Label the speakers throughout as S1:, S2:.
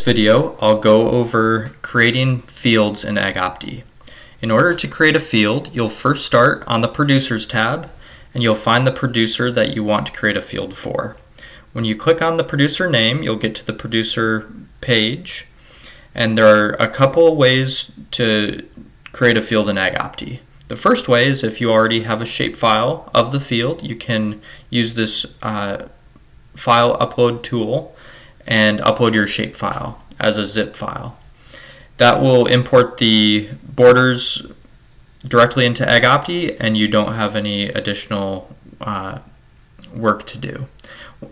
S1: video, I'll go over creating fields in AgOpti. In order to create a field, you'll first start on the Producers tab, and you'll find the producer that you want to create a field for. When you click on the producer name, you'll get to the producer page, and there are a couple of ways to create a field in AgOpti. The first way is if you already have a shapefile of the field, you can use this file upload tool and upload your shapefile as a zip file. That will import the borders directly into AgOpti, and you don't have any additional work to do.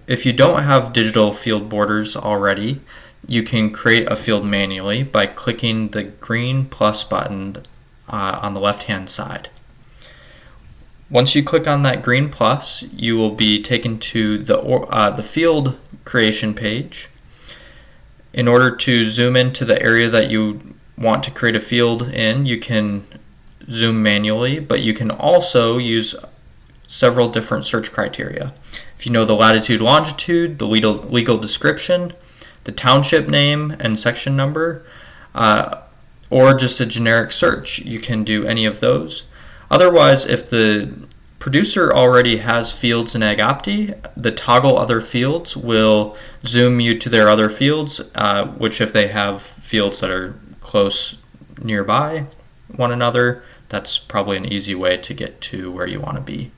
S1: If you don't have digital field borders already, you can create a field manually by clicking the green plus button on the left-hand side. Once you click on that green plus, you will be taken to the field creation page. In order to zoom into the area that you want to create a field in, you can zoom manually, but you can also use several different search criteria. If you know the latitude, longitude, the legal description, the township name and section number, or just a generic search, you can do any of those. Otherwise, if the producer already has fields in AgOpti, the toggle other fields will zoom you to their other fields, which if they have fields that are close nearby one another, that's probably an easy way to get to where you want to be.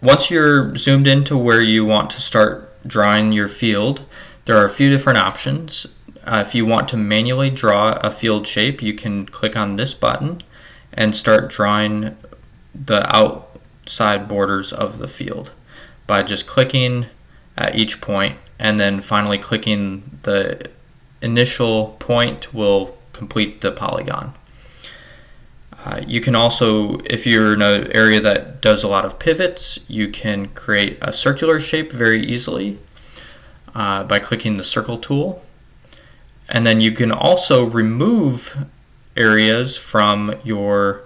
S1: Once you're zoomed into where you want to start drawing your field, there are a few different options. If you want to manually draw a field shape, you can click on this button and start drawing the outside borders of the field by just clicking at each point, and then finally clicking the initial point will complete the polygon. You can also, if you're in an area that does a lot of pivots, you can create a circular shape very easily by clicking the circle tool. And then you can also remove areas from your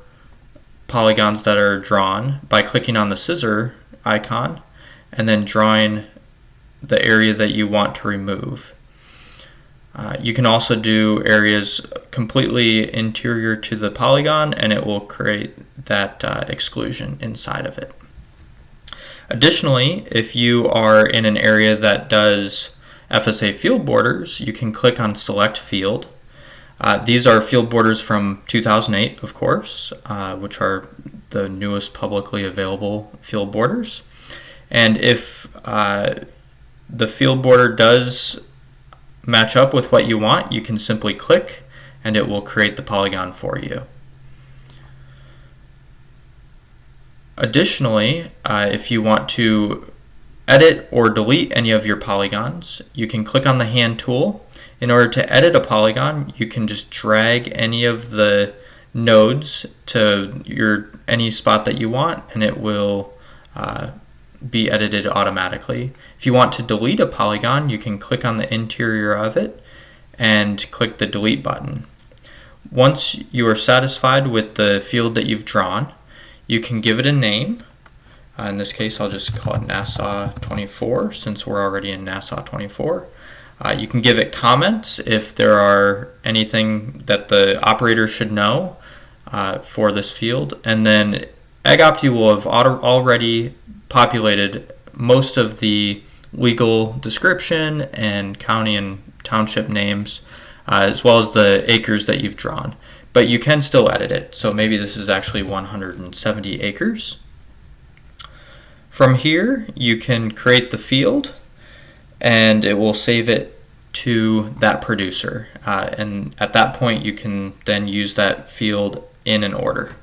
S1: polygons that are drawn by clicking on the scissor icon and then drawing the area that you want to remove. You can also do areas completely interior to the polygon, and it will create that exclusion inside of it. Additionally, if you are in an area that does FSA field borders, you can click on Select Field. These are field borders from 2008, of course, which are the newest publicly available field borders. And if the field border does match up with what you want, you can simply click and it will create the polygon for you. Additionally, if you want to edit or delete any of your polygons, you can click on the hand tool. In order to edit a polygon, you can just drag any of the nodes to any spot that you want, and it will be edited automatically. If you want to delete a polygon, you can click on the interior of it and click the delete button. Once you are satisfied with the field that you've drawn, you can give it a name. In this case, I'll just call it Nassau 24 since we're already in Nassau 24. You can give it comments if there are anything that the operator should know for this field. And then AgOpti will have already populated most of the legal description and county and township names, as well as the acres that you've drawn. But you can still edit it. So maybe this is actually 170 acres. From here, you can create the field, and it will save it to that producer. And at that point, you can then use that field in an order.